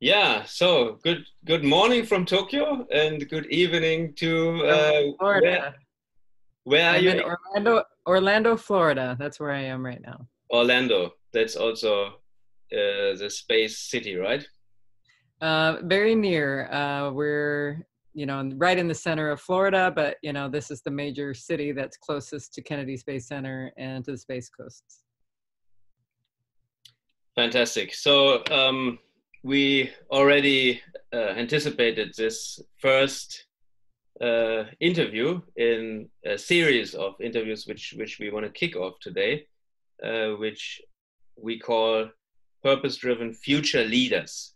Yeah, so good morning from Tokyo and good evening to From where Florida. are I'm you? in Orlando, Florida. That's where I am right now. Orlando. That's also the space city, right? Very near. We're, right in the center of Florida, but, this is the major city that's closest to Kennedy Space Center and to the Space Coast. Fantastic. So we already anticipated this first interview in a series of interviews which we want to kick off today, which we call purpose-driven future leaders.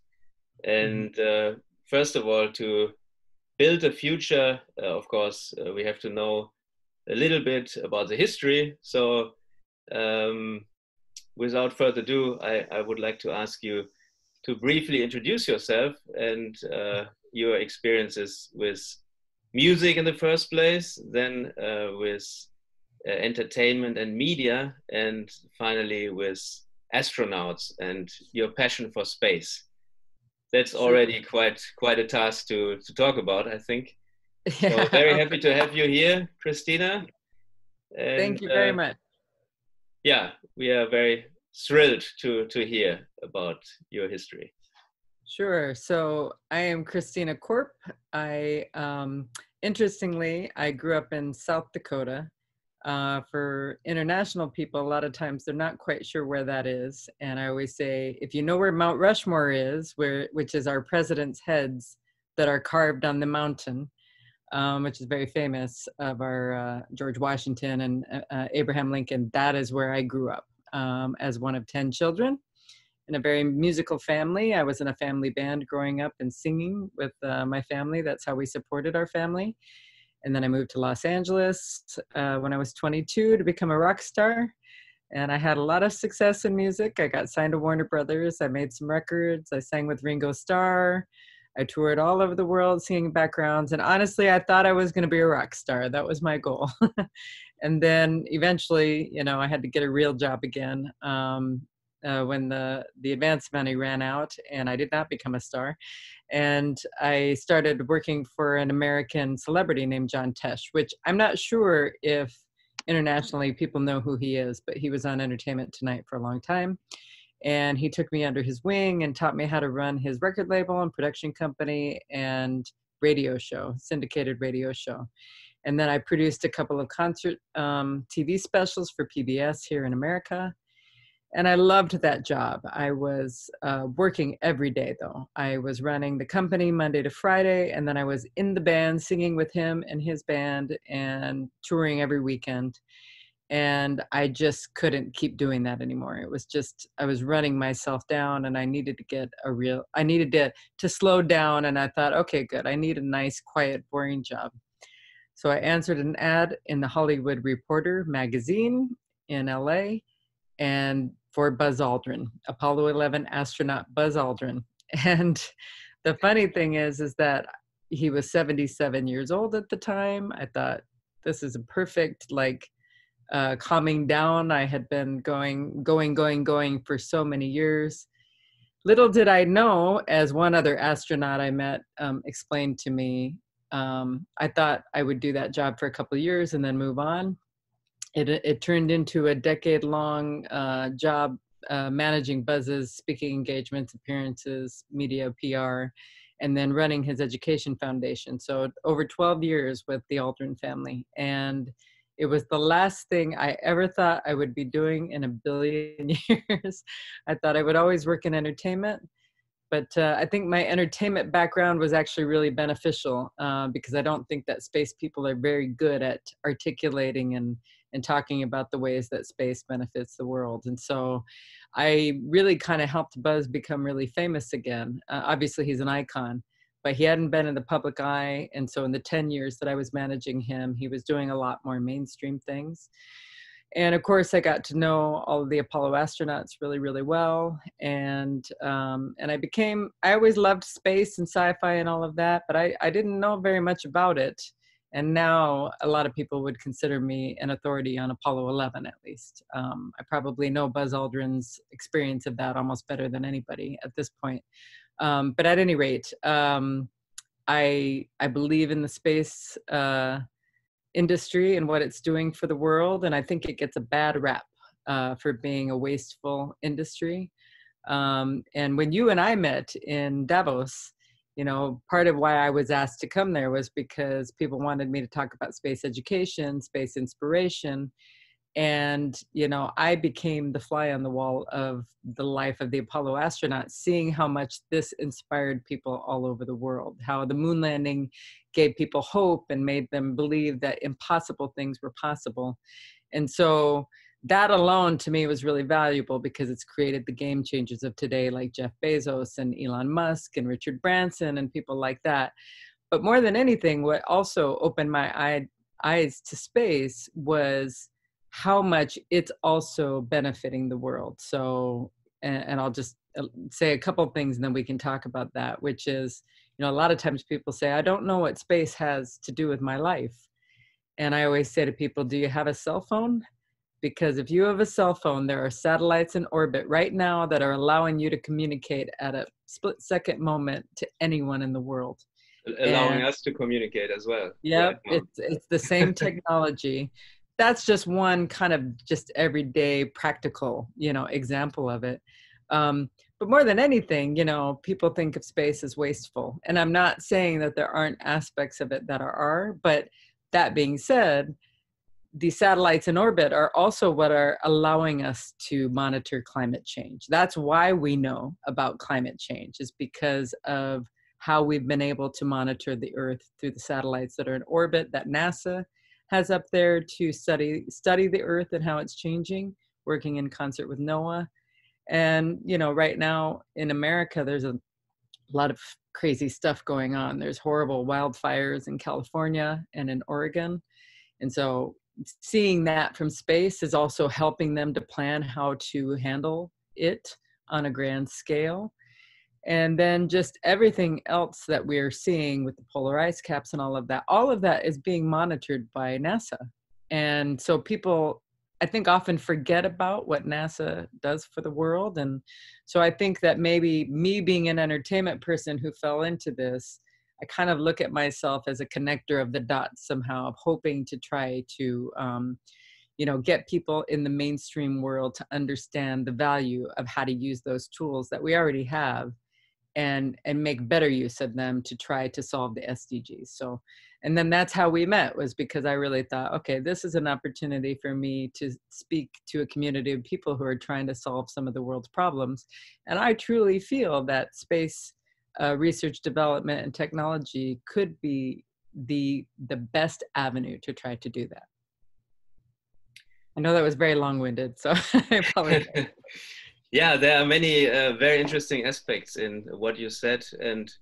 Mhm. And first of all, to build a future, of course, we have to know a little bit about the history. So, um, without further ado, I would like to ask you to briefly introduce yourself and your experiences with music in the first place, then with entertainment and media, and finally with astronauts and your passion for space. That's Sure. already quite a task to talk about, I think. So Yeah. very happy Okay. to have you here, Christina. And Thank you very much. yeah, we are very thrilled to hear about your history. Sure. So I am Christina Korp. Interestingly, I grew up in South Dakota. For international people, a lot of times they're not quite sure where that is. And I always say, if you know where Mount Rushmore is, which is our president's heads that are carved on the mountain, which is very famous of our George Washington and Abraham Lincoln, that is where I grew up as one of 10 children in a very musical family. I was in a family band growing up and singing with my family. That's how we supported our family. And then I moved to Los Angeles when I was 22 to become a rock star. And I had a lot of success in music. I got signed to Warner Brothers. I made some records. I sang with Ringo Starr. I toured all over the world singing backgrounds. And honestly, I thought I was going to be a rock star. That was my goal. And then eventually, I had to get a real job again when the advance money ran out and I did not become a star. And I started working for an American celebrity named John Tesh, which I'm not sure if internationally people know who he is, but he was on Entertainment Tonight for a long time. And he took me under his wing and taught me how to run his record label and production company and radio show, syndicated radio show. And then I produced a couple of concert TV specials for PBS here in America. And I loved that job. I was working every day, though. I was running the company Monday to Friday, and then I was in the band singing with him and his band and touring every weekend. And I just couldn't keep doing that anymore. It was just, I was running myself down and I needed to get I needed to slow down. And I thought, okay, good. I need a nice, quiet, boring job. So I answered an ad in the Hollywood Reporter magazine in LA and for Buzz Aldrin, Apollo 11 astronaut Buzz Aldrin. And the funny thing is that he was 77 years old at the time. I thought this is a perfect, calming down. I had been going for so many years. Little did I know, as one other astronaut I met explained to me, I thought I would do that job for a couple of years and then move on. It turned into a decade-long job managing Buzz's speaking engagements, appearances, media, PR, and then running his education foundation. So over 12 years with the Aldrin family. And it was the last thing I ever thought I would be doing in a billion years. I thought I would always work in entertainment. But I think my entertainment background was actually really beneficial because I don't think that space people are very good at articulating and talking about the ways that space benefits the world. And so I really kind of helped Buzz become really famous again. Obviously, he's an icon, but he hadn't been in the public eye. And so in the 10 years that I was managing him, he was doing a lot more mainstream things. And of course, I got to know all of the Apollo astronauts really, really well. And I always loved space and sci-fi and all of that, but I didn't know very much about it. And now a lot of people would consider me an authority on Apollo 11, at least. I probably know Buzz Aldrin's experience of that almost better than anybody at this point. But at any rate, I believe in the space industry and what it's doing for the world, and I think it gets a bad rap for being a wasteful industry. And when you and I met in Davos, you know, part of why I was asked to come there was because people wanted me to talk about space education, space inspiration. And, you know, I became the fly on the wall of the life of the Apollo astronauts, seeing how much this inspired people all over the world, how the moon landing gave people hope and made them believe that impossible things were possible. And so that alone to me was really valuable because it's created the game changers of today, like Jeff Bezos and Elon Musk and Richard Branson and people like that. But more than anything, what also opened my eyes to space was how much it's also benefiting the world. So, and I'll just say a couple of things and then we can talk about that, which is, you know, a lot of times people say, I don't know what space has to do with my life. And I always say to people, do you have a cell phone? Because if you have a cell phone, there are satellites in orbit right now that are allowing you to communicate at a split-second moment to anyone in the world. Allowing us to communicate as well. Yep, Right it's the same technology. That's just one kind of just everyday practical, you know, example of it. But more than anything, you know, people think of space as wasteful. And I'm not saying that there aren't aspects of it that are, but that being said, the satellites in orbit are also what are allowing us to monitor climate change. That's why we know about climate change, is because of how we've been able to monitor the Earth through the satellites that are in orbit that NASA has up there to study the Earth and how it's changing, working in concert with NOAA. And, you know, right now in America, there's a lot of crazy stuff going on. There's horrible wildfires in California and in Oregon. And so seeing that from space is also helping them to plan how to handle it on a grand scale. And then just everything else that we're seeing with the polar ice caps and all of that is being monitored by NASA. And so people, I think, often forget about what NASA does for the world. And so I think that maybe me being an entertainment person who fell into this, I kind of look at myself as a connector of the dots somehow, of hoping to try to, you know, get people in the mainstream world to understand the value of how to use those tools that we already have and make better use of them to try to solve the SDGs. So, and then that's how we met, was because I really thought, okay, this is an opportunity for me to speak to a community of people who are trying to solve some of the world's problems. And I truly feel that space research, development, and technology could be the best avenue to try to do that. I know that was very long-winded, so I apologize. Yeah, there are many very interesting aspects in what you said, and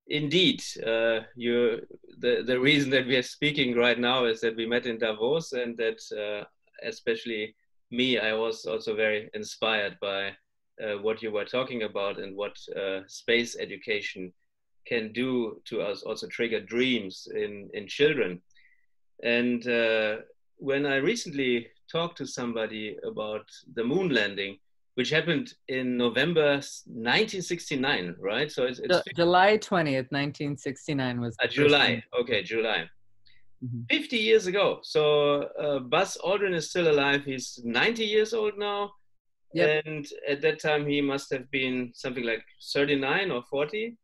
indeed, the reason that we are speaking right now is that we met in Davos, and that especially me, I was also very inspired by what you were talking about and what space education can do to us, also trigger dreams in children. And when I recently talked to somebody about the moon landing, which happened in November 1969, right? So it's July 20th, 1969 was July. Okay, July. 50 years ago. So Buzz Aldrin is still alive. He's 90 years old now. Yep. And at that time, he must have been something like 39 or 40.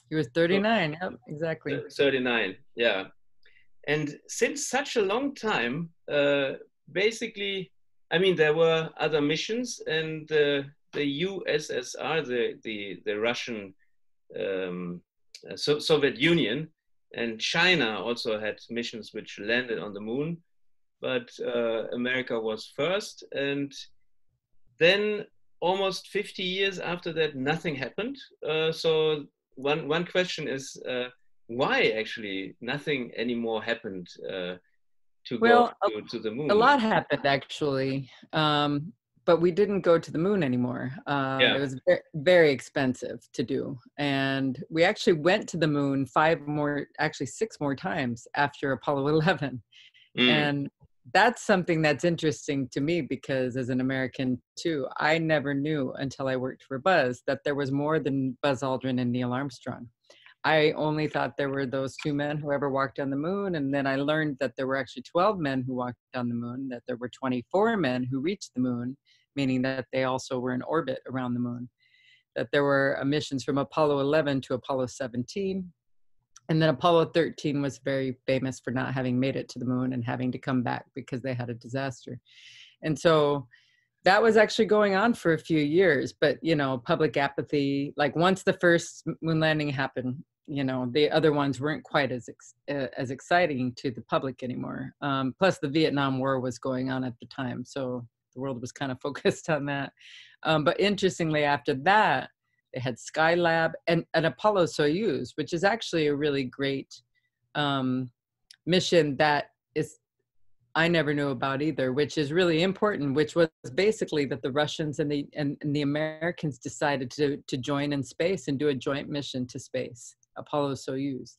He was 39. So, yep, exactly. 39, yeah. And since such a long time, basically, I mean, there were other missions, and the USSR, the Russian Soviet Union, and China also had missions which landed on the moon, but America was first. And then almost 50 years after that, nothing happened. So one question is, why actually nothing anymore happened to go to the moon? A lot happened actually, but we didn't go to the moon anymore. It was very, very expensive to do. And we actually went to the moon 6 more times after Apollo 11. And that's something that's interesting to me, because as an American too, I never knew until I worked for Buzz that there was more than Buzz Aldrin and Neil Armstrong. I only thought there were those two men who ever walked on the moon. And then I learned that there were actually 12 men who walked on the moon, that there were 24 men who reached the moon, meaning that they also were in orbit around the moon, that there were missions from Apollo 11 to Apollo 17. And then Apollo 13 was very famous for not having made it to the moon and having to come back because they had a disaster. And so that was actually going on for a few years, but, you know, public apathy, like once the first moon landing happened, you know, the other ones weren't quite as exciting to the public anymore. Plus the Vietnam War was going on at the time. So the world was kind of focused on that. But interestingly, after that, they had Skylab and Apollo Soyuz, which is actually a really great mission that is, I never knew about either, which is really important, which was basically that the Russians and the Americans decided to join in space and do a joint mission to space, Apollo Soyuz.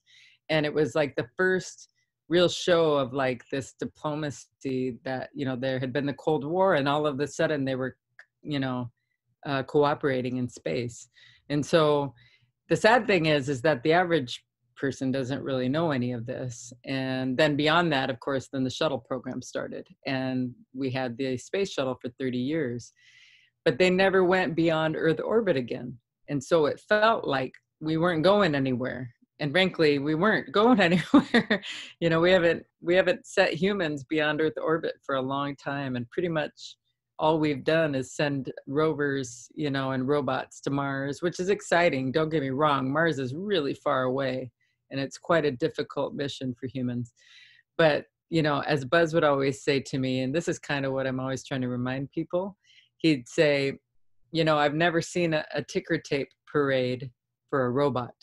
And it was like the first real show of like this diplomacy that, you know, there had been the Cold War and all of a sudden they were, you know, cooperating in space. And so the sad thing is that the average person doesn't really know any of this. And then beyond that, of course, then the shuttle program started and we had the space shuttle for 30 years, but they never went beyond Earth orbit again. And so it felt like we weren't going anywhere. And frankly, we weren't going anywhere. You know, we haven't set humans beyond Earth orbit for a long time. And pretty much all we've done is send rovers, you know, and robots to Mars, which is exciting. Don't get me wrong. Mars is really far away and it's quite a difficult mission for humans. But, you know, as Buzz would always say to me, and this is kind of what I'm always trying to remind people, he'd say, you know, I've never seen a ticker tape parade for a robot.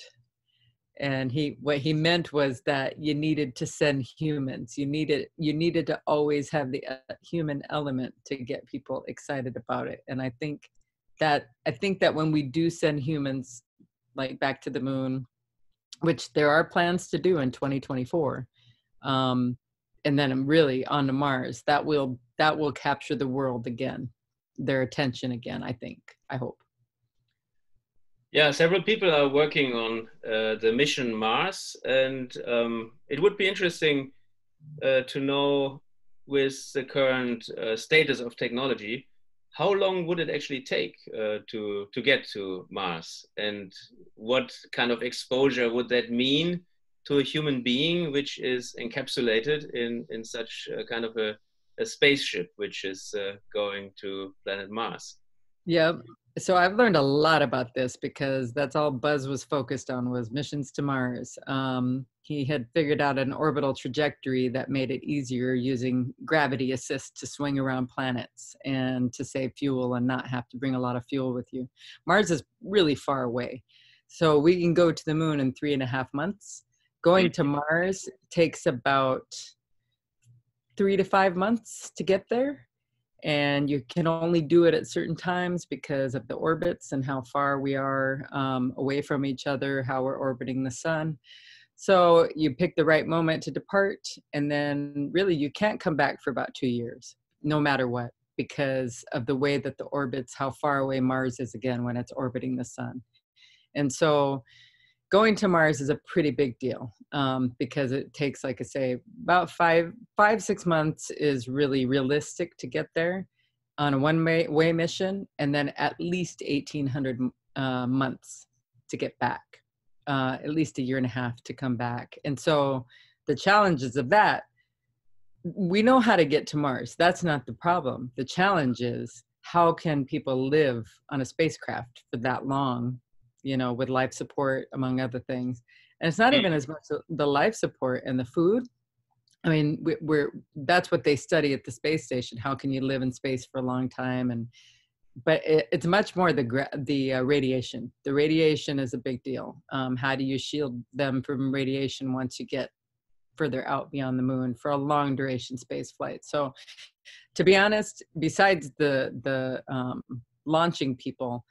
And what he meant was that you needed to send humans. You needed to always have the human element to get people excited about it. And I think that when we do send humans like back to the moon, which there are plans to do in 2024, and then really on to Mars, that will capture the world again, their attention again. I hope. Yeah, several people are working on the mission Mars, and it would be interesting to know, with the current status of technology, how long would it actually take to get to Mars, and what kind of exposure would that mean to a human being which is encapsulated in such a kind of a spaceship which is going to planet Mars? Yeah. So I've learned a lot about this because that's all Buzz was focused on, was missions to Mars. He had figured out an orbital trajectory that made it easier using gravity assist to swing around planets and to save fuel and not have to bring a lot of fuel with you. Mars is really far away. So we can go to the moon in 3.5 months. Going to Mars takes about 3 to 5 months to get there. And you can only do it at certain times because of the orbits and how far we are away from each other, how we're orbiting the sun. So you pick the right moment to depart, and then really you can't come back for about 2 years, no matter what, because of the way that the orbits, how far away Mars is again when it's orbiting the sun. And so going to Mars is a pretty big deal because it takes, like I say, about 5-6 months is really realistic to get there on a one-way mission, and then at least 1,800 months to get back, at least 1.5 years to come back. And so the challenges of that, we know how to get to Mars. That's not the problem. The challenge is, how can people live on a spacecraft for that long, you know, with life support, among other things. And it's not even as much the life support and the food. I mean, that's what they study at the space station. How can you live in space for a long time? But it's much more the radiation. The radiation is a big deal. How do you shield them from radiation once you get further out beyond the moon for a long duration space flight? So to be honest, besides the launching people,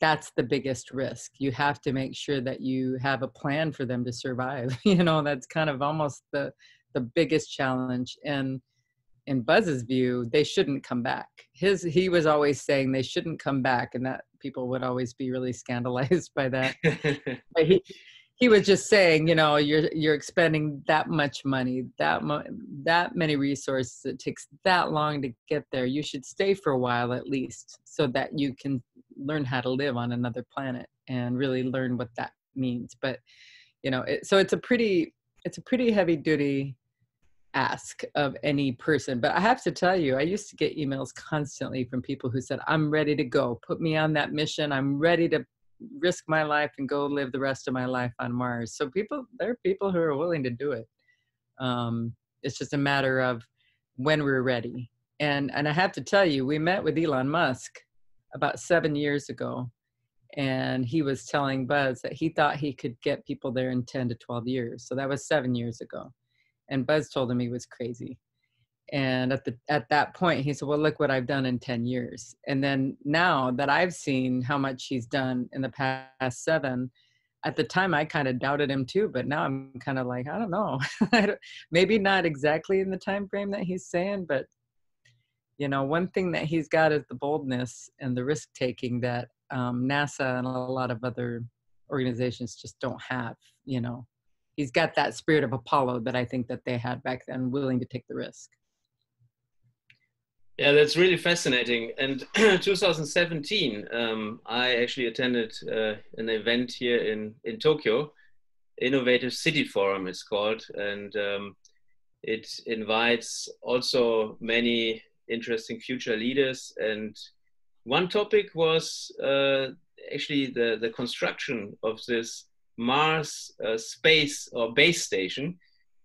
that's the biggest risk. You have to make sure that you have a plan for them to survive. You know, that's kind of almost the biggest challenge. And in Buzz's view, they shouldn't come back. He was always saying they shouldn't come back, and that people would always be really scandalized by that. But he was just saying, you know, you're expending that much money, that many resources. It takes that long to get there. You should stay for a while at least, so that you can learn how to live on another planet and really learn what that means. But you know, so it's a pretty heavy duty ask of any person. But I have to tell you, I used to get emails constantly from people who said, I'm ready to go, put me on that mission, I'm ready to risk my life and go live the rest of my life on Mars. So there are people who are willing to do it. It's just a matter of when we're ready. And I have to tell you, we met with Elon Musk about 7 years ago, and he was telling Buzz that he thought he could get people there in 10 to 12 years. So that was 7 years ago. And Buzz told him he was crazy. And at that point, he said, well, look what I've done in 10 years. And then now that I've seen how much he's done in the past 7, at the time, I kind of doubted him too. But now I'm kind of like, I don't know. Maybe not exactly in the time frame that he's saying. But, you know, one thing that he's got is the boldness and the risk taking that NASA and a lot of other organizations just don't have, you know. He's got that spirit of Apollo that I think that they had back then, willing to take the risk. Yeah, that's really fascinating. And 2017, I actually attended an event here in Tokyo, Innovative City Forum it's called. And it invites also many interesting future leaders. And one topic was actually the construction of this Mars space or base station.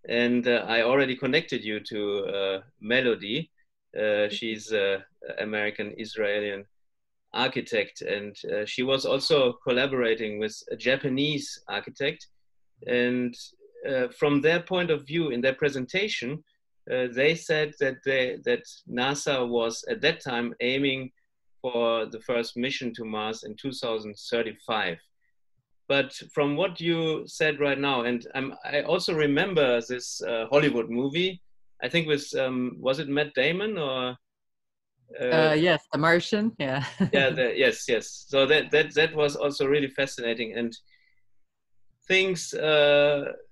And I already connected you to Melody. She's an American Israeli architect, and she was also collaborating with a Japanese architect. And from their point of view, in their presentation, they said that NASA was at that time aiming for the first mission to Mars in 2035. But from what you said right now, and I also remember this Hollywood movie, I think was it Matt Damon or? Yes, The Martian. Yeah. Yeah. Yes. So that was also really fascinating, and things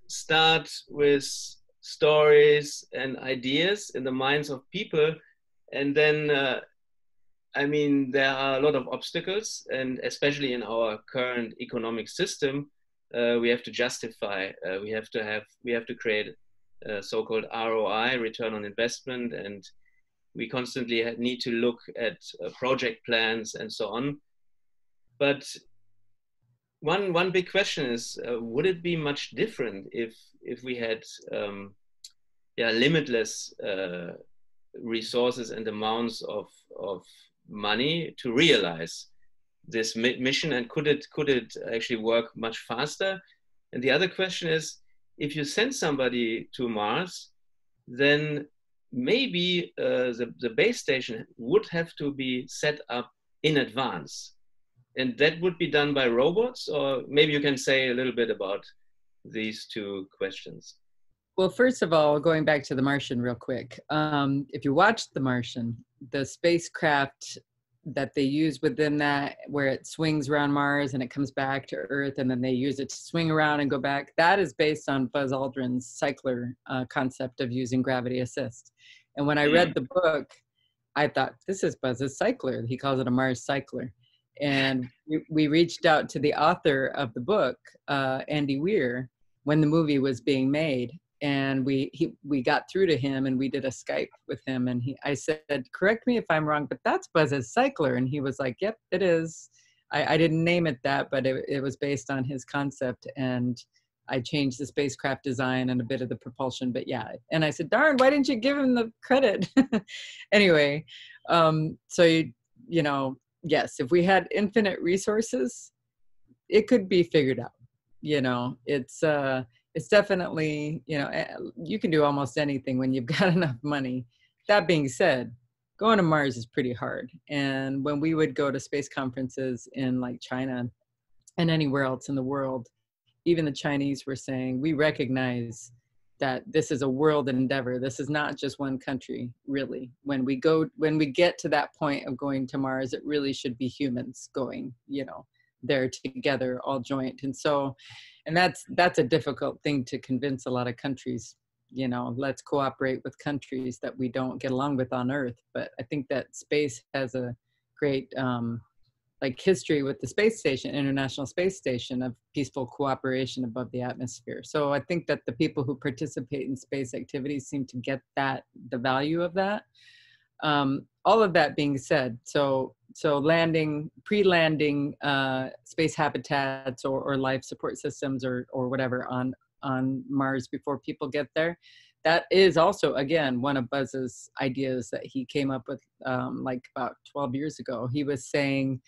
start with stories and ideas in the minds of people, and then I mean, there are a lot of obstacles, and especially in our current economic system, we have to justify. We have to create a so-called ROI, return on investment, and we constantly need to look at project plans and so on. But one big question is: would it be much different if we had limitless resources and amounts of money to realize this mission, and could it actually work much faster? And the other question is, if you send somebody to Mars, then maybe the base station would have to be set up in advance, and that would be done by robots. Or maybe you can say a little bit about these two questions. Well, first of all, going back to The Martian real quick, if you watch The Martian, the spacecraft that they use within that, where it swings around Mars and it comes back to Earth, and then they use it to swing around and go back, that is based on Buzz Aldrin's cycler concept of using gravity assist. And when I read the book, I thought, this is Buzz's cycler. He calls it a Mars cycler. And we reached out to the author of the book, Andy Weir, when the movie was being made. And we got through to him, and we did a Skype with him. And I said, correct me if I'm wrong, but that's Buzz's cycler. And he was like, yep, it is. I didn't name it that, but it was based on his concept. And I changed the spacecraft design and a bit of the propulsion. But yeah, and I said, darn, why didn't you give him the credit? Anyway, so, you know, yes, if we had infinite resources, it could be figured out. You know, it's definitely, you know, you can do almost anything when you've got enough money. That being said, going to Mars is pretty hard. And when we would go to space conferences in like China and anywhere else in the world, even the Chinese were saying, we recognize that this is a world endeavor. This is not just one country, really. When we get to that point of going to Mars, it really should be humans going, there together, all joint. And that's a difficult thing to convince a lot of countries. Let's cooperate with countries that we don't get along with on Earth. But I think that space has a great history with the space station, International Space Station, of peaceful cooperation above the atmosphere. So I think that the people who participate in space activities seem to get the value of that. All of that being said, so pre-landing space habitats or life support systems or whatever on Mars before people get there, that is also, again, one of Buzz's ideas that he came up with about 12 years ago. He was saying,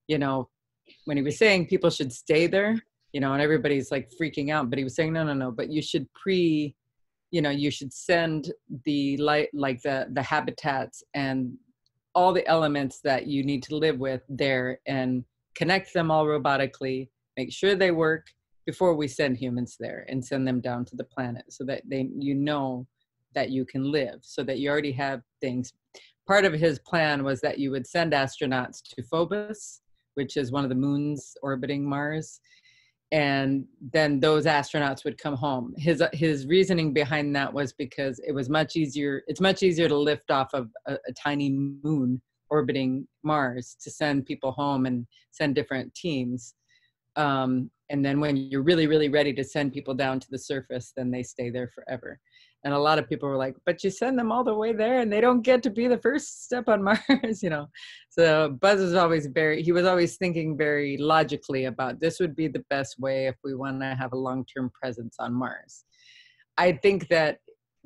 when he was saying people should stay there, and everybody's like freaking out, but he was saying, no, but you should you should send the the habitats and all the elements that you need to live with there and connect them all robotically, make sure they work before we send humans there and send them down to the planet, so that that you can live, so that you already have things. Part of his plan was that you would send astronauts to Phobos, which is one of the moons orbiting Mars, and then those astronauts would come home. His reasoning behind that was because it's much easier to lift off of a tiny moon orbiting Mars to send people home and send different teams. And then when you're really, really ready to send people down to the surface, then they stay there forever. And a lot of people were like, but you send them all the way there and they don't get to be the first step on Mars, So Buzz was always thinking very logically about this would be the best way if we want to have a long-term presence on Mars. I think that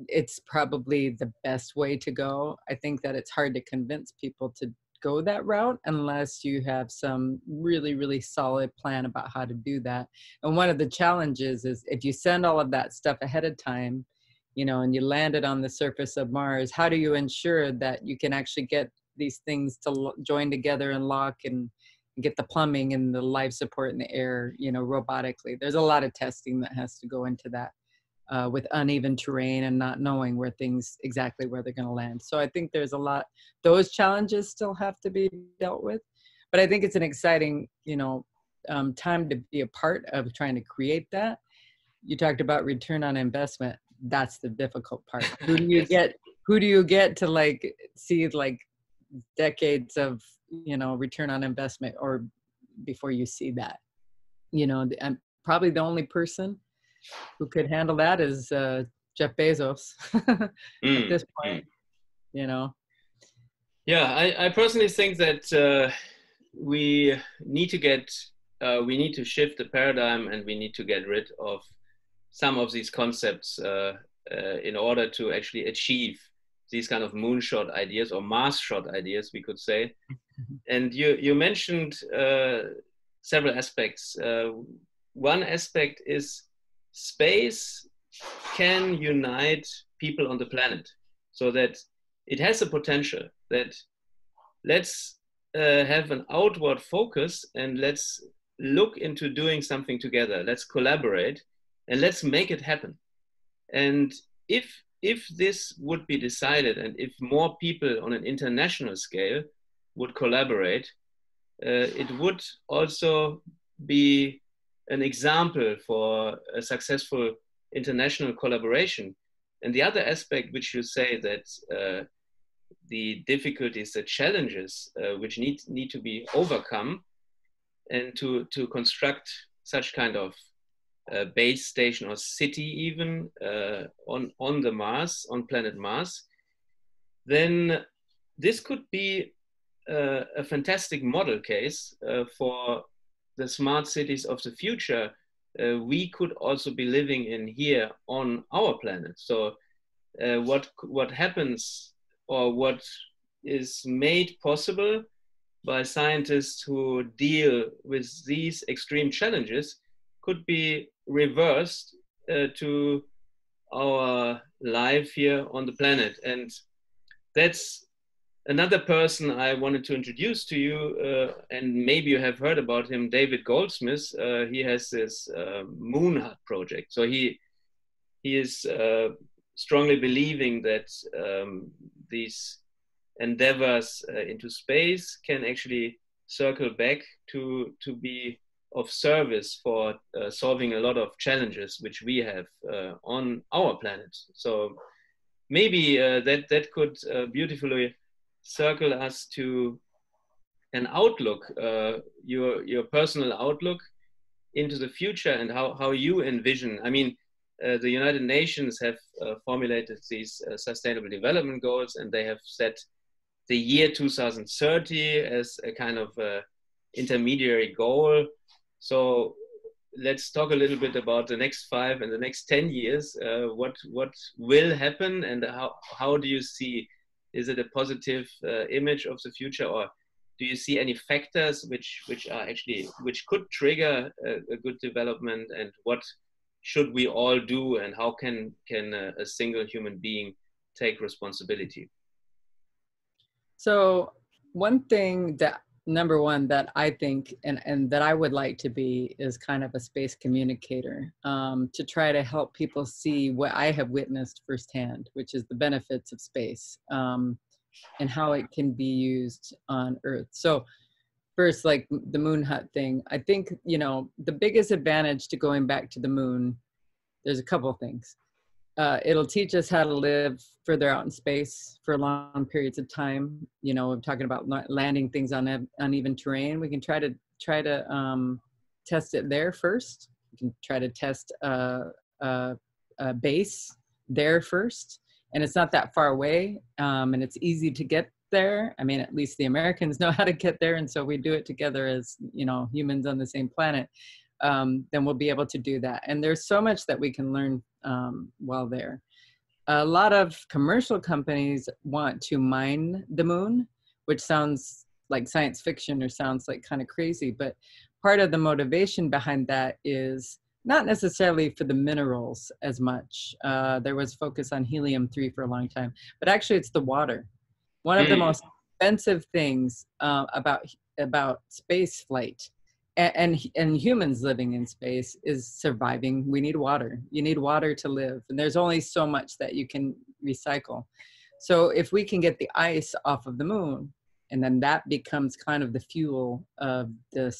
it's probably the best way to go. I think that it's hard to convince people to go that route unless you have some really, really solid plan about how to do that. And one of the challenges is if you send all of that stuff ahead of time, and you land it on the surface of Mars, how do you ensure that you can actually get these things to join together and lock and get the plumbing and the life support in the air, robotically? There's a lot of testing that has to go into that with uneven terrain and not knowing where they're going to land. So I think there's those challenges still have to be dealt with. But I think it's an exciting, time to be a part of trying to create that. You talked about return on investment. That's the difficult part. Who do you get? Who do you get to see decades of return on investment, or before you see that? And probably the only person who could handle that is Jeff Bezos at this point. Yeah, I personally think that we need to shift the paradigm, and we need to get rid of some of these concepts in order to actually achieve these kind of moonshot ideas or Mars shot ideas, we could say. And you mentioned several aspects. One aspect is space can unite people on the planet, so that it has a potential that let's have an outward focus and let's look into doing something together. Let's collaborate and let's make it happen. And if this would be decided, and if more people on an international scale would collaborate, it would also be an example for a successful international collaboration. And the other aspect, which you say that the difficulties, the challenges which need to be overcome, and to construct such kind of base station or city even on the Mars, on planet Mars, then this could be a fantastic model case for the smart cities of the future. We could also be living in here on our planet. So what happens, or what is made possible by scientists who deal with these extreme challenges could be reversed to our life here on the planet. And that's another person I wanted to introduce to you, and maybe you have heard about him, David Goldsmith. He has this Moonshot project. So he he is strongly believing that these endeavors into space can actually circle back to be of service for solving a lot of challenges which we have on our planet. So maybe that could beautifully circle us to an outlook, your personal outlook into the future, and how you envision. I mean, the United Nations have formulated these sustainable development goals, and they have set the year 2030 as a kind of intermediary goal. So let's talk a little bit about the next 5 and the next 10 years. What will happen, and how do you see? Is it a positive image of the future, or do you see any factors which could trigger a good development? And what should we all do, and how can a single human being take responsibility? So one thing that, number one, that I think and that I would like to be is kind of a space communicator, to try to help people see what I have witnessed firsthand, which is the benefits of space, and how it can be used on Earth. So first, like the moon hut thing, I think, you know, the biggest advantage to going back to the moon, there's a couple of things. It'll teach us how to live further out in space for long periods of time. You know, I'm talking about landing things on uneven terrain. We can try to test it there first. We can try to test a base there first, and it's not that far away, and it's easy to get there. I mean, at least the Americans know how to get there, and so we do it together as, you know, humans on the same planet. Then we'll be able to do that. And there's so much that we can learn while there. A lot of commercial companies want to mine the moon, which sounds like science fiction or sounds like kind of crazy, but part of the motivation behind that is not necessarily for the minerals as much. There was focus on helium-3 for a long time, but actually it's the water. One of the most expensive things about space flight and humans living in space is surviving. We need water. You need water to live, and there's only so much that you can recycle. So if we can get the ice off of the moon, and then that becomes kind of the fuel of the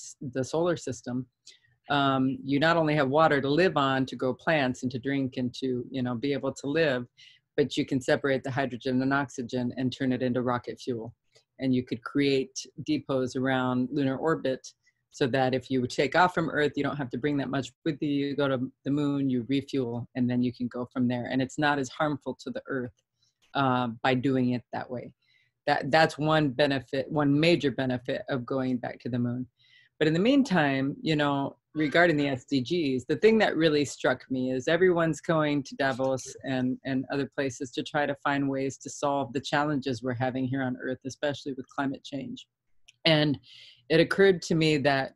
solar system, you not only have water to live on, to grow plants and to drink and to, you know, be able to live, but you can separate the hydrogen and oxygen and turn it into rocket fuel. And you could create depots around lunar orbit, so that if you take off from Earth, you don't have to bring that much with you. You go to the moon, you refuel, and then you can go from there. And it's not as harmful to the Earth by doing it that way. That's one benefit, one major benefit of going back to the moon. But in the meantime, you know, regarding the SDGs, the thing that really struck me is everyone's going to Davos and other places to try to find ways to solve the challenges we're having here on Earth, especially with climate change. And it occurred to me that,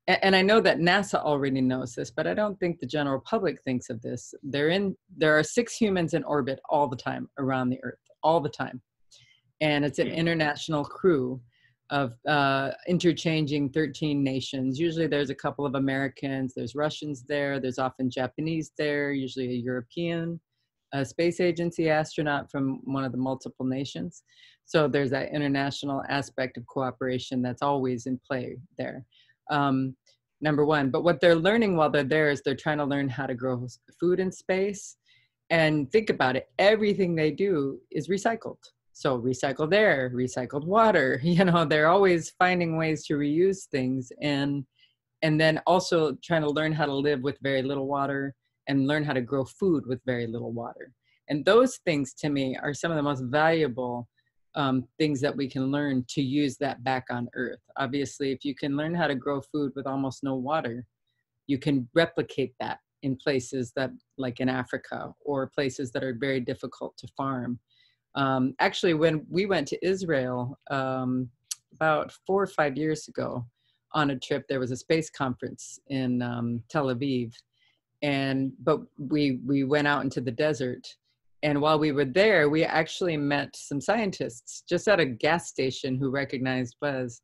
and I know that NASA already knows this, but I don't think the general public thinks of this. There are 6 humans in orbit all the time around the Earth, all the time. And it's an international crew of interchanging 13 nations. Usually there's a couple of Americans, there's Russians there, there's often Japanese there, usually a European space agency astronaut from one of the multiple nations. So there's that international aspect of cooperation that's always in play there, number one. But what they're learning while they're there is they're trying to learn how to grow food in space. And think about it, everything they do is recycled. So recycled air, recycled water, you know, they're always finding ways to reuse things, and then also trying to learn how to live with very little water and learn how to grow food with very little water. And those things, to me, are some of the most valuable things that we can learn to use that back on Earth. Obviously, if you can learn how to grow food with almost no water, you can replicate that in places that, like in Africa, or places that are very difficult to farm. Actually, when we went to Israel about 4 or 5 years ago on a trip, there was a space conference in Tel Aviv, but we went out into the desert. And while we were there, we actually met some scientists just at a gas station who recognized Buzz.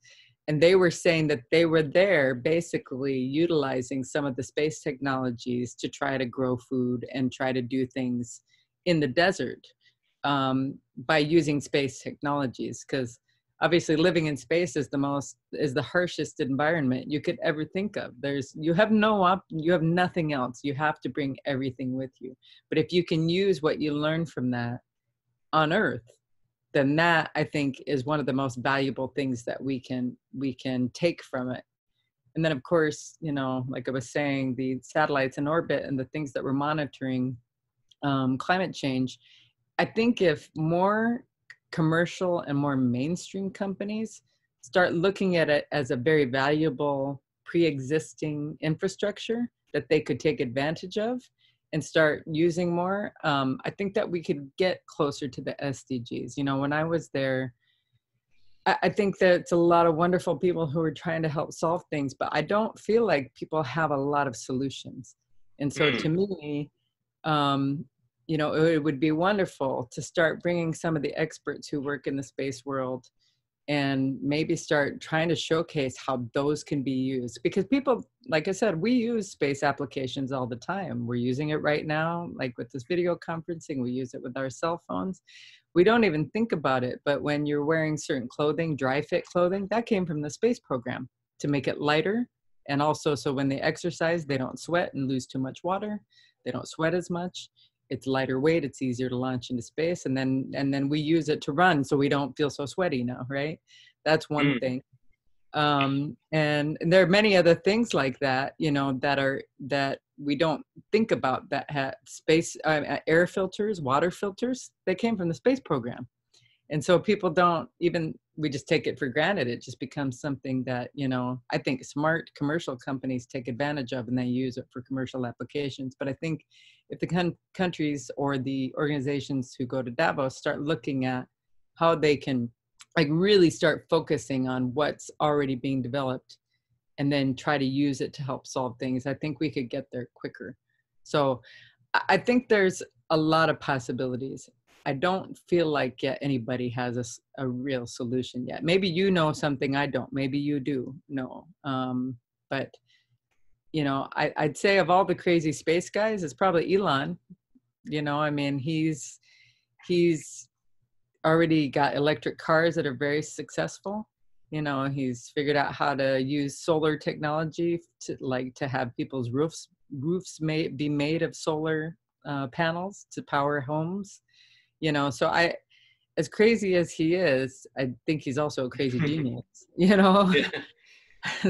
And they were saying that they were there basically utilizing some of the space technologies to try to grow food and try to do things in the desert by using space technologies. Because obviously living in space is the harshest environment you could ever think of. You have nothing else. You have to bring everything with you. But if you can use what you learn from that on Earth, then that, I think, is one of the most valuable things that we can take from it. And then, of course, like I was saying, the satellites in orbit and the things that we're monitoring, climate change. I think if more commercial and more mainstream companies start looking at it as a very valuable pre-existing infrastructure that they could take advantage of and start using more, I think that we could get closer to the SDGs. When I was there, I think that it's a lot of wonderful people who are trying to help solve things, but I don't feel like people have a lot of solutions. And so to me, it would be wonderful to start bringing some of the experts who work in the space world and maybe start trying to showcase how those can be used. Because people, like I said, we use space applications all the time. We're using it right now, like with this video conferencing, we use it with our cell phones. We don't even think about it, but when you're wearing certain clothing, dry fit clothing, that came from the space program to make it lighter. And also, so when they exercise, they don't sweat and lose too much water. They don't sweat as much. It's lighter weight, it's easier to launch into space, and then we use it to run so we don't feel so sweaty now, right? That's one thing. And there are many other things like that, that we don't think about, that had space, air filters, water filters, they came from the space program. And so people we just take it for granted. It just becomes something that, I think smart commercial companies take advantage of and they use it for commercial applications. But I think if the countries or the organizations who go to Davos start looking at how they can really start focusing on what's already being developed and then try to use it to help solve things, I think we could get there quicker. So I think there's a lot of possibilities. I don't feel like anybody has a real solution yet. Maybe you know something I don't. Maybe you do know. But, I'd say of all the crazy space guys, it's probably Elon. He's already got electric cars that are very successful. He's figured out how to use solar technology to have people's roofs be made of solar panels to power homes. So as crazy as he is, I think he's also a crazy genius, Yeah.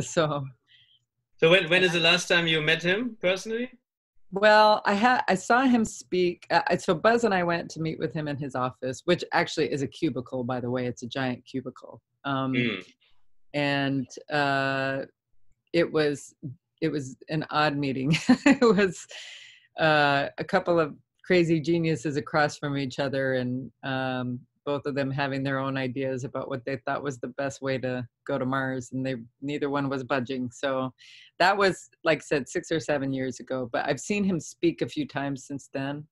So when is the last time you met him personally? Well, I saw him speak. So Buzz and I went to meet with him in his office, which actually is a cubicle, by the way. It's a giant cubicle. And it was an odd meeting. It was a couple of crazy geniuses across from each other, and both of them having their own ideas about what they thought was the best way to go to Mars, and neither one was budging. So that was, like I said, 6 or 7 years ago, but I've seen him speak a few times since then.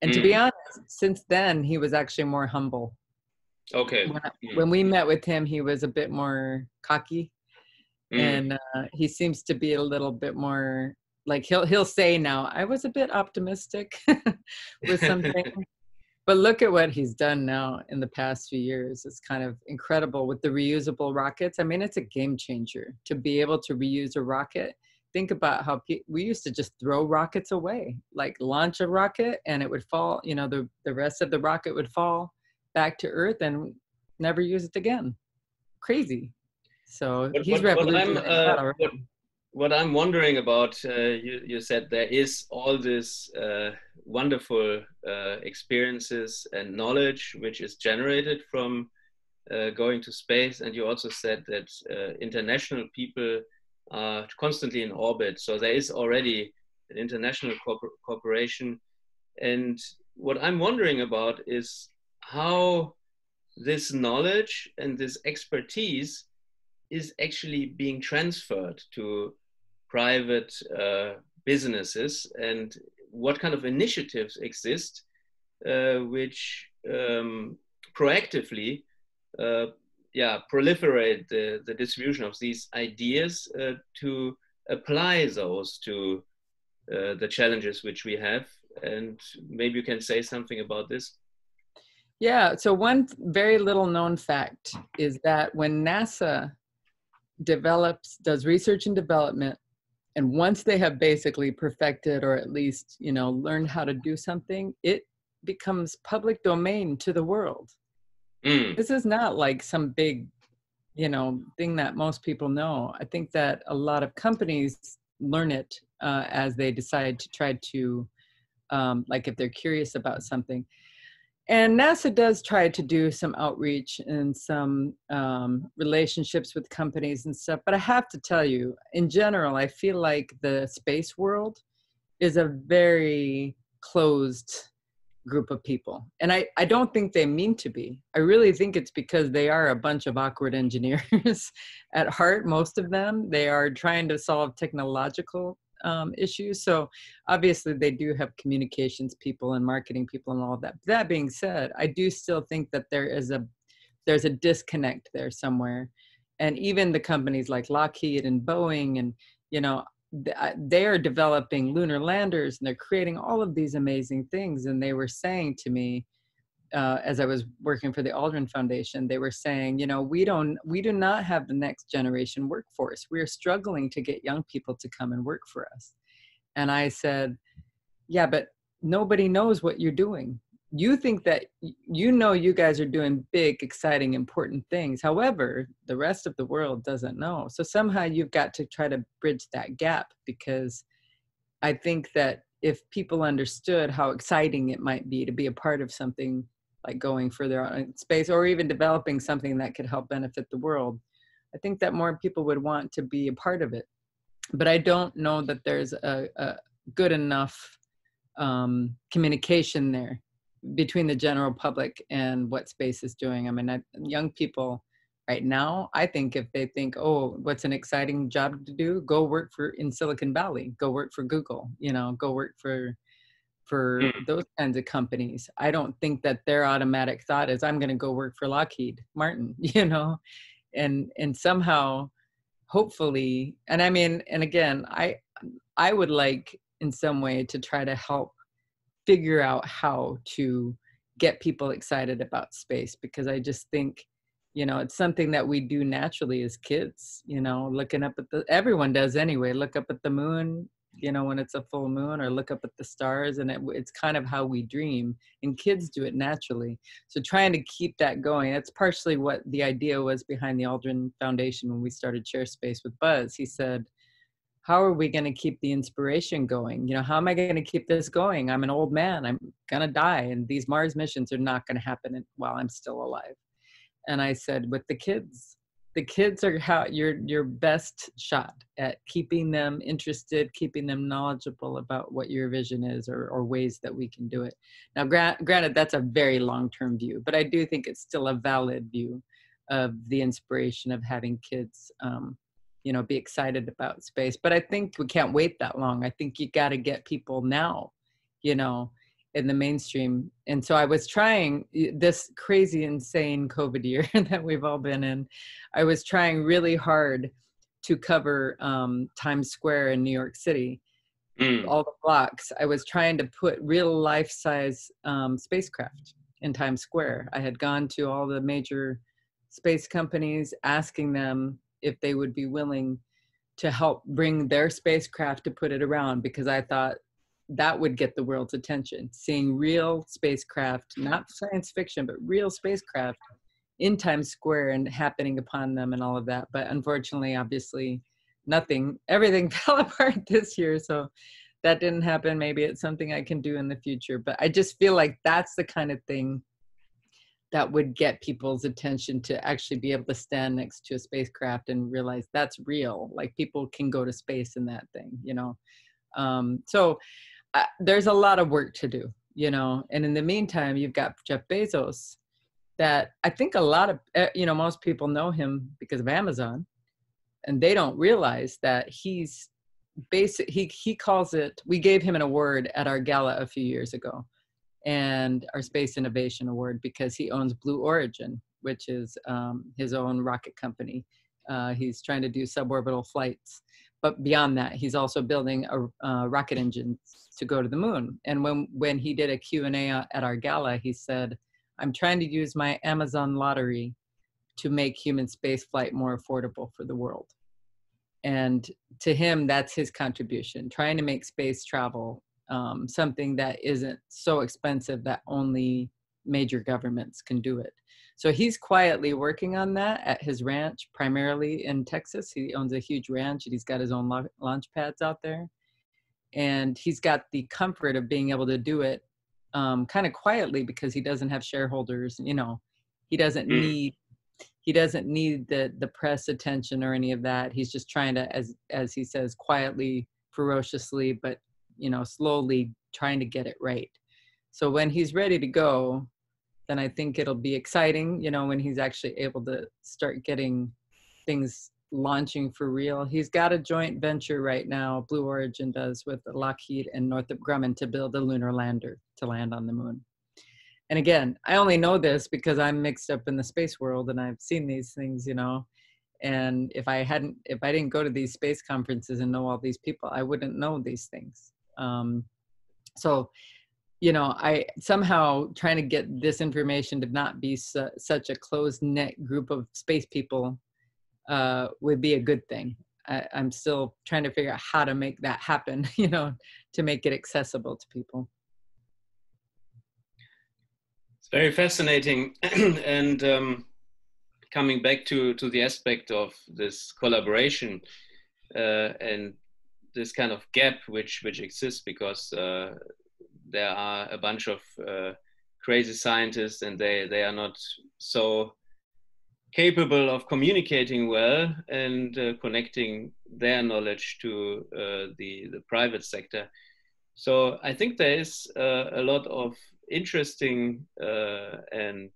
And to be honest, since then, he was actually more humble. Okay. When we met with him, he was a bit more cocky, and he seems to be a little bit more, like he'll say now, I was a bit optimistic with something. But look at what he's done now in the past few years. It's kind of incredible with the reusable rockets. I mean, it's a game changer to be able to reuse a rocket. Think about how we used to just throw rockets away, like launch a rocket and it would fall, the rest of the rocket would fall back to Earth and never use it again. Crazy. So he's revolutionized that already. What I'm wondering about, you said there is all this wonderful experiences and knowledge which is generated from going to space, and you also said that international people are constantly in orbit, so there is already an international cooperation. And what I'm wondering about is how this knowledge and this expertise is actually being transferred to private businesses, and what kind of initiatives exist which proactively proliferate the distribution of these ideas to apply those to the challenges which we have. And maybe you can say something about this. Yeah, so one very little known fact is that when NASA does research and development, and once they have basically perfected or at least, learned how to do something, it becomes public domain to the world. This is not like some big, thing that most people know. I think that a lot of companies learn it as they decide to try to, like if they're curious about something. And NASA does try to do some outreach and some relationships with companies and stuff. But I have to tell you, in general, I feel like the space world is a very closed group of people. And I don't think they mean to be. I really think it's because they are a bunch of awkward engineers at heart, most of them. They are trying to solve technological issues. So obviously they do have communications people and marketing people and all of that. That being said, I do still think that there's a disconnect there somewhere. And even the companies like Lockheed and Boeing and, they are developing lunar landers and they're creating all of these amazing things. And they were saying to me, as I was working for the Aldrin Foundation, they were saying, we do not have the next generation workforce. We are struggling to get young people to come and work for us. And I said, yeah, but nobody knows what you're doing. You think that, you guys are doing big, exciting, important things. However, the rest of the world doesn't know. So somehow you've got to try to bridge that gap, because I think that if people understood how exciting it might be to be a part of something like going further out in space, or even developing something that could help benefit the world, I think that more people would want to be a part of it. But I don't know that there's a good enough communication there between the general public and what space is doing. I mean, young people right now, I think if they think, oh, what's an exciting job to do? Go work in Silicon Valley, go work for Google, go work for those kinds of companies. I don't think that their automatic thought is, I'm going to go work for Lockheed Martin, and somehow, hopefully, and I mean, and again, I would like in some way to try to help figure out how to get people excited about space, because I just think, it's something that we do naturally as kids, looking up at everyone does anyway, look up at the moon, when it's a full moon, or look up at the stars, and it's kind of how we dream, and kids do it naturally. So trying to keep that going, that's partially what the idea was behind the Aldrin Foundation when we started Share Space with Buzz. He said, how are we going to keep the inspiration going? How am I going to keep this going? I'm an old man, I'm going to die, and these Mars missions are not going to happen while I'm still alive. And I said, with the kids are how your best shot at keeping them interested, keeping them knowledgeable about what your vision is, or ways that we can do it. Now, granted, that's a very long-term view, but I do think it's still a valid view of the inspiration of having kids, be excited about space. But I think we can't wait that long. I think you got to get people now, in the mainstream. And so I was trying this crazy, insane COVID year that we've all been in. I was trying really hard to cover Times Square in New York City, all the blocks. I was trying to put real life-size spacecraft in Times Square. I had gone to all the major space companies, asking them if they would be willing to help bring their spacecraft to put it around, because I thought that would get the world's attention, seeing real spacecraft, not science fiction, but real spacecraft in Times Square and happening upon them and all of that. But unfortunately, obviously, everything fell apart this year. So that didn't happen. Maybe it's something I can do in the future. But I just feel like that's the kind of thing that would get people's attention, to actually be able to stand next to a spacecraft and realize that's real. Like, people can go to space in that thing, So there's a lot of work to do, and in the meantime, you've got Jeff Bezos, that I think a lot of, most people know him because of Amazon, and they don't realize that he's he calls it, we gave him an award at our gala a few years ago, and our Space Innovation Award, because he owns Blue Origin. which is his own rocket company. He's trying to do suborbital flights. But beyond that, he's also building a rocket engine to go to the moon. And when he did a Q&A at our gala, he said, I'm trying to use my Amazon lottery to make human space flight more affordable for the world. And to him, that's his contribution, trying to make space travel something that isn't so expensive that only major governments can do it. So he's quietly working on that at his ranch, primarily in Texas. He owns a huge ranch and he's got his own launch pads out there. And he's got the comfort of being able to do it kind of quietly because he doesn't have shareholders. You know, he doesn't need the press attention or any of that. He's just trying to, as he says, quietly, ferociously, but you know, slowly trying to get it right. So when he's ready to go, then I think it'll be exciting, you know, when he's actually able to start getting things launching for real. He's got a joint venture right now, Blue Origin does, with Lockheed and Northrop Grumman to build a lunar lander to land on the moon. And again, I only know this because I'm mixed up in the space world and I've seen these things, you know, and if I didn't go to these space conferences and know all these people, I wouldn't know these things. So, you know, I somehow trying to get this information to not be such a closed knit group of space people would be a good thing. I'm still trying to figure out how to make that happen, you know, to make it accessible to people. It's very fascinating. And coming back to the aspect of this collaboration and this kind of gap which exists because there are a bunch of crazy scientists and they are not so capable of communicating well and connecting their knowledge to the private sector. So I think there is a lot of interesting and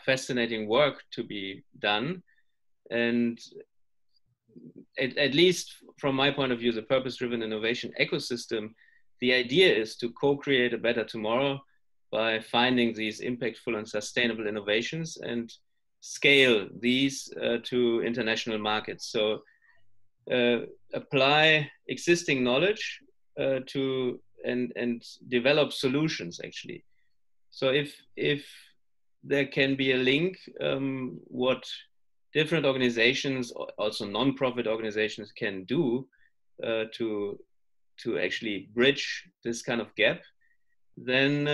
fascinating work to be done. And at least from my point of view, the purpose-driven innovation ecosystem, the idea is to co-create a better tomorrow by finding these impactful and sustainable innovations and scale these to international markets. So apply existing knowledge to and develop solutions actually. So if there can be a link, what different organizations, also non-profit organizations, can do to actually bridge this kind of gap, then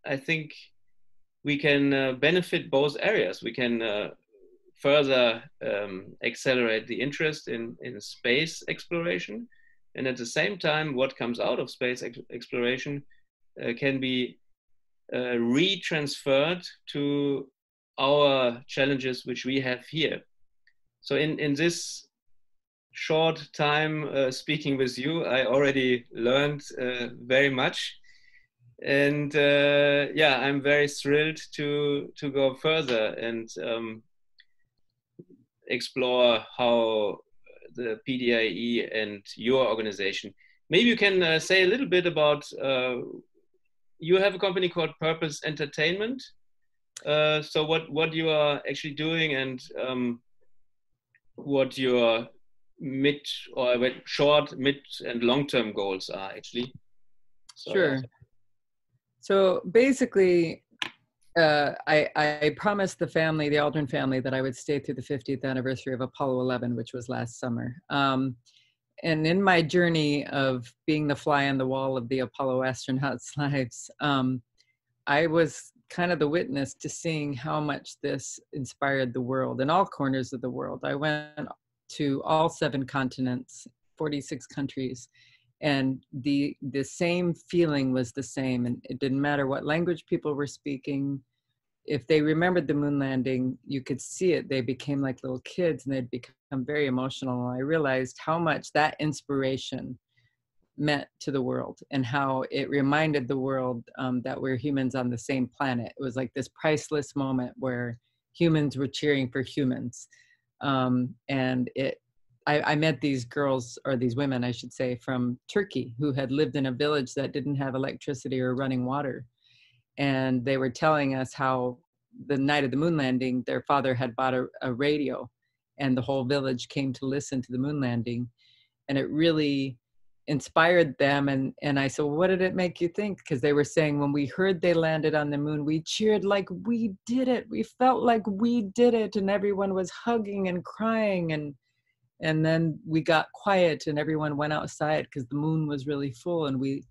I think we can benefit both areas. We can further accelerate the interest in space exploration, and at the same time, what comes out of space exploration can be retransferred to our challenges which we have here. So in this short time speaking with you, I already learned very much, and I'm very thrilled to go further and explore how the PDIE and your organization. Maybe you can say a little bit about. You have a company called Purpose Entertainment. So what you are actually doing and what your short, mid, and long-term goals are actually. So, sure. So basically, I promised the family, the Aldrin family, that I would stay through the 50th anniversary of Apollo 11, which was last summer. And in my journey of being the fly on the wall of the Apollo astronauts' lives, I was kind of the witness to seeing how much this inspired the world in all corners of the world. I went to all 7 continents, 46 countries, and the same feeling was the same. And it didn't matter what language people were speaking. If they remembered the moon landing, you could see it. They became like little kids and they'd become very emotional. And I realized how much that inspiration meant to the world and how it reminded the world that we're humans on the same planet. It was like this priceless moment where humans were cheering for humans. And I met these girls, or these women, I should say, from Turkey, who had lived in a village that didn't have electricity or running water. And they were telling us how the night of the moon landing, their father had bought a radio, and the whole village came to listen to the moon landing. And it really inspired them. And I said, well, what did it make you think? Because they were saying, when we heard they landed on the moon, we cheered like we did it. We felt like we did it. And everyone was hugging and crying. And then we got quiet and everyone went outside because the moon was really full, and we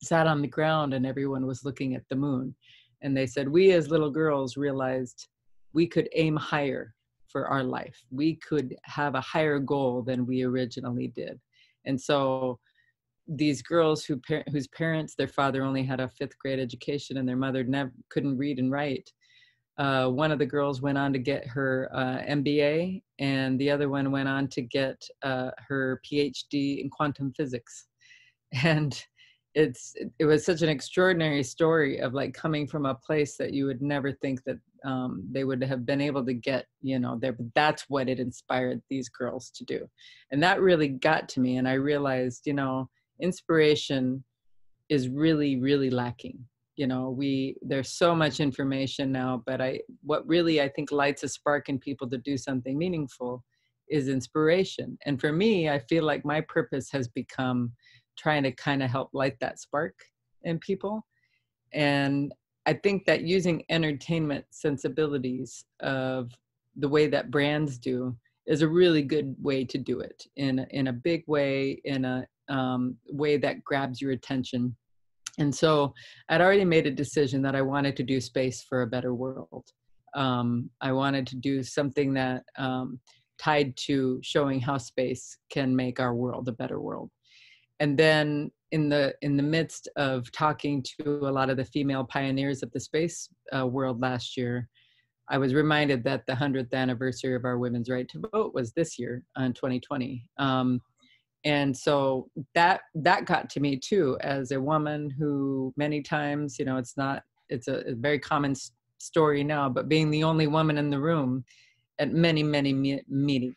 sat on the ground and everyone was looking at the moon. And they said, we as little girls realized we could aim higher for our life. We could have a higher goal than we originally did. And so these girls whose parents, their father only had a 5th grade education and their mother couldn't read and write. One of the girls went on to get her MBA, and the other one went on to get her PhD in quantum physics. And it was such an extraordinary story of like coming from a place that you would never think that they would have been able to get, there. That's what it inspired these girls to do. And that really got to me. And I realized, inspiration is really, really lacking. There's so much information now, but what really I think lights a spark in people to do something meaningful is inspiration. And for me, I feel like my purpose has become trying to kind of help light that spark in people. And I think that using entertainment sensibilities of the way that brands do is a really good way to do it in a big way, in a way that grabs your attention. And so I'd already made a decision that I wanted to do space for a better world. I wanted to do something that tied to showing how space can make our world a better world. And then in the midst of talking to a lot of the female pioneers of the space world last year, I was reminded that the 100th anniversary of our women's right to vote was this year in 2020. And so that got to me too, as a woman who many times, it's a very common story now, but being the only woman in the room at many, many meetings.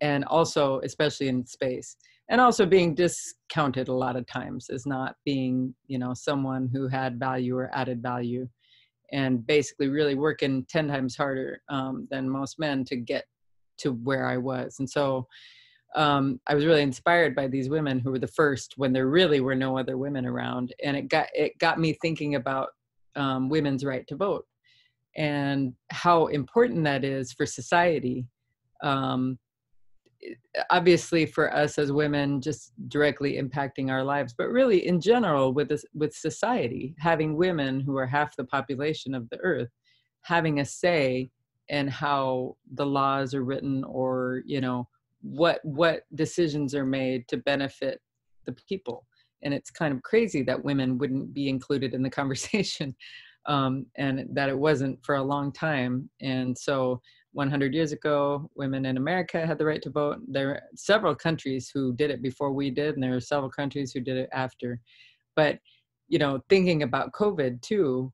and also, especially in space, and also being discounted a lot of times as not being, someone who had value or added value, and basically really working 10 times harder than most men to get to where I was. And so I was really inspired by these women who were the first when there really were no other women around. And it got me thinking about women's right to vote and how important that is for society. Obviously for us as women, just directly impacting our lives, but really in general with society, having women who are half the population of the earth, having a say in how the laws are written, or, what decisions are made to benefit the people. And it's kind of crazy that women wouldn't be included in the conversation, and that it wasn't for a long time. And so 100 years ago, women in America had the right to vote. There are several countries who did it before we did, and there are several countries who did it after. But, thinking about COVID too,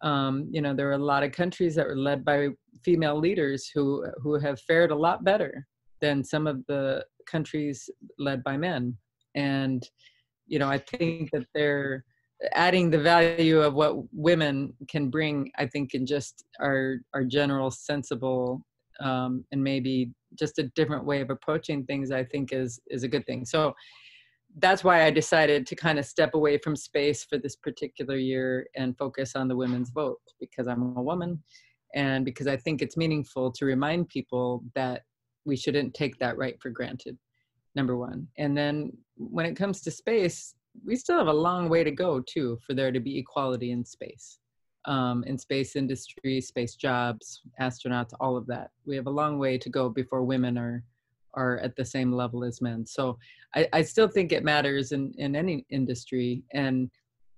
there were a lot of countries that were led by female leaders who have fared a lot better than some of the countries led by men. And, I think that they're adding the value of what women can bring, I think, in just our general sensible and maybe just a different way of approaching things, I think is a good thing. So that's why I decided to kind of step away from space for this particular year and focus on the women's vote, because I'm a woman, and because I think it's meaningful to remind people that we shouldn't take that right for granted, number one. And then when it comes to space, we still have a long way to go too, for there to be equality in space industry, space jobs, astronauts, all of that. We have a long way to go before women are at the same level as men. So I still think it matters in any industry. And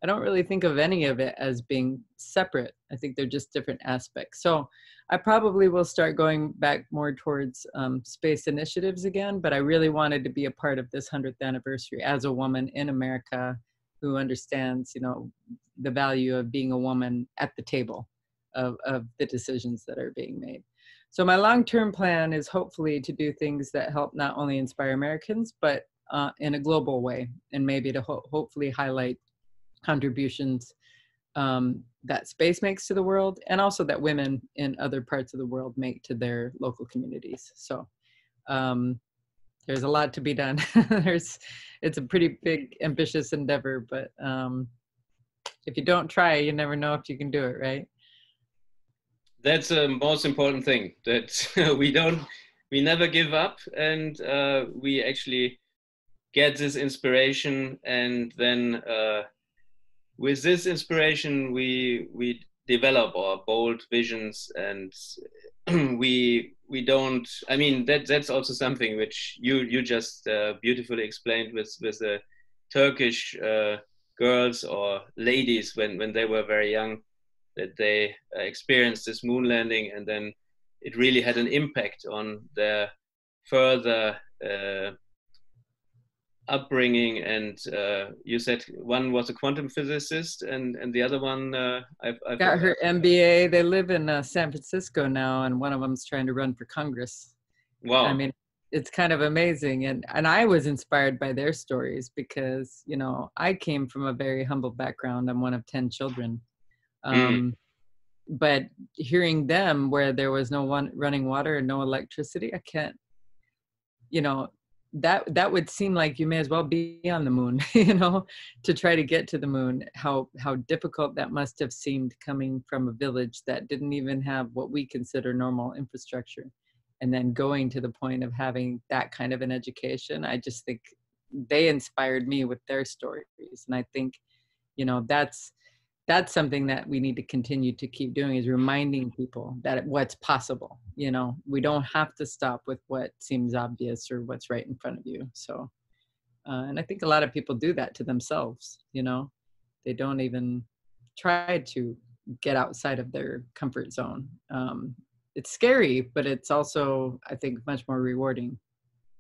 I don't really think of any of it as being separate. I think they're just different aspects. So I probably will start going back more towards space initiatives again, but I really wanted to be a part of this 100th anniversary as a woman in America who understands, the value of being a woman at the table of the decisions that are being made. So my long-term plan is hopefully to do things that help not only inspire Americans, but in a global way, and maybe to hopefully highlight contributions that space makes to the world, and also that women in other parts of the world make to their local communities. So there's a lot to be done. It's a pretty big, ambitious endeavor, but if you don't try, you never know if you can do it, right? That's the most important thing, that we never give up, and we actually get this inspiration, and then with this inspiration we develop our bold visions, and we don't, I mean, that's also something which you just beautifully explained with the Turkish girls or ladies when they were very young, that they experienced this moon landing, and then it really had an impact on their further upbringing. And you said one was a quantum physicist, and the other one I Got her MBA. They live in San Francisco now, and one of them's trying to run for Congress. Wow. I mean, it's kind of amazing, and I was inspired by their stories because, you know, I came from a very humble background. I'm one of 10 children. But hearing them, where there was no running water and no electricity, I can't, you know, that would seem like you may as well be on the moon, you know, to try to get to the moon. How difficult that must have seemed, coming from a village that didn't even have what we consider normal infrastructure, and then going to the point of having that kind of an education. I just think they inspired me with their stories, and I think, you know, that's something that we need to continue to keep doing, is reminding people that what's possible. You know, we don't have to stop with what seems obvious or what's right in front of you. So, and I think a lot of people do that to themselves. You know, they don't even try to get outside of their comfort zone. It's scary, but it's also, I think, much more rewarding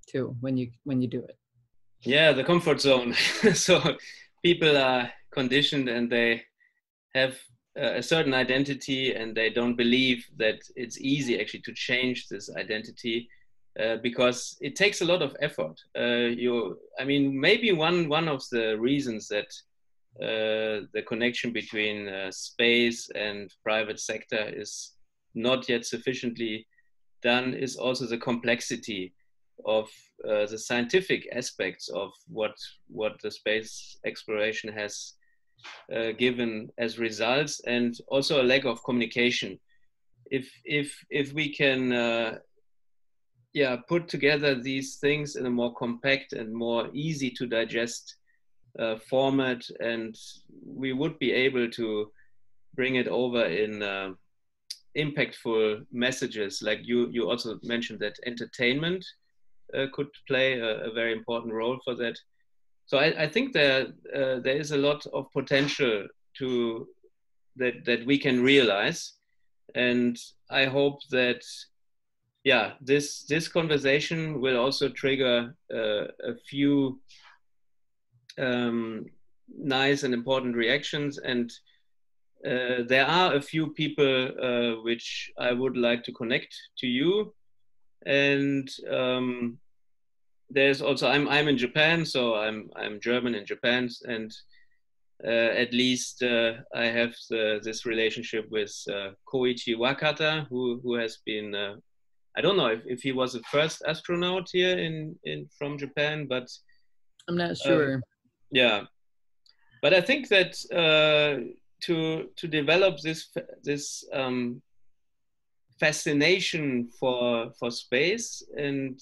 too when you do it. Yeah, the comfort zone. So people are conditioned, and they have a certain identity, and they don't believe that it's easy actually to change this identity, because it takes a lot of effort. I mean, maybe one of the reasons that the connection between space and private sector is not yet sufficiently done is also the complexity of the scientific aspects of what the space exploration has given as results, and also a lack of communication. If we can put together these things in a more compact and more easy to digest format, and we would be able to bring it over in impactful messages. Like you also mentioned that entertainment could play a very important role for that. So I think there is a lot of potential that we can realize, and I hope that this conversation will also trigger a few nice and important reactions, and there are a few people which I would like to connect to you, and there's also, I'm in Japan, so I'm German in Japan, and at least I have this relationship with Koichi Wakata, who has been I don't know if he was the first astronaut here in from Japan, but I'm not sure. Yeah, but I think that to develop this fascination for space, and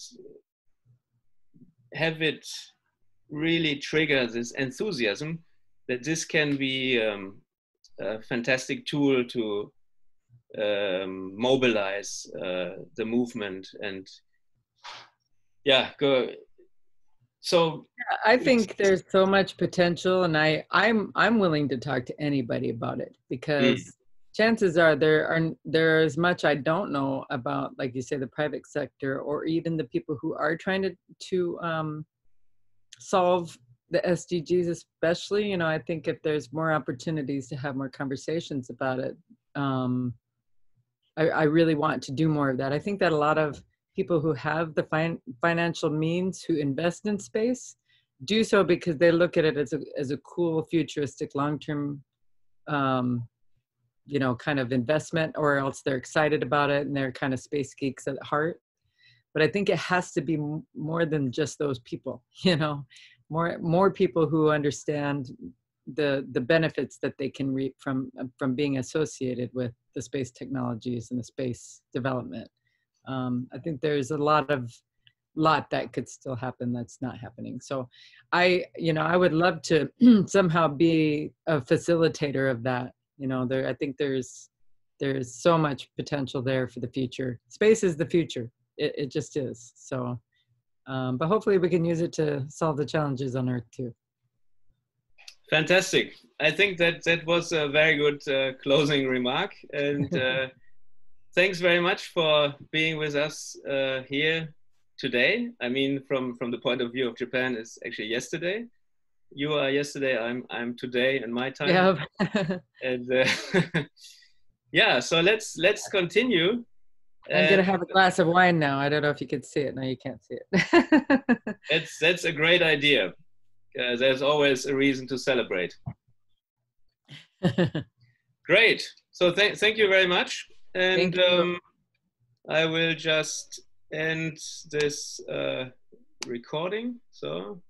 have it really trigger this enthusiasm, that this can be a fantastic tool to mobilize the movement, and go. So I think there's so much potential, and I'm willing to talk to anybody about it, because chances are there is much I don't know about, like you say, the private sector, or even the people who are trying to solve the SDGs, especially. You know, I think if there's more opportunities to have more conversations about it, I really want to do more of that. I think that a lot of people who have the financial means, who invest in space, do so because they look at it as a cool, futuristic, long-term you know, kind of investment, or else they're excited about it and they're kind of space geeks at heart. But I think it has to be more than just those people, you know, more people who understand the benefits that they can reap from being associated with the space technologies and the space development. I think there's a lot that could still happen that's not happening. So I would love to somehow be a facilitator of that. You know, I think there's so much potential there for the future. Space is the future. It just is. So, but hopefully we can use it to solve the challenges on Earth too. Fantastic. I think that was a very good closing remark. And thanks very much for being with us here today. I mean, from the point of view of Japan, it's actually yesterday. You are yesterday, I'm today in my time. Yeah. And yeah, so let's continue. I'm gonna have a glass of wine now. I don't know if you can see it. No, you can't see it. That's a great idea. There's always a reason to celebrate. Great. So thank you very much. And I will just end this recording. So.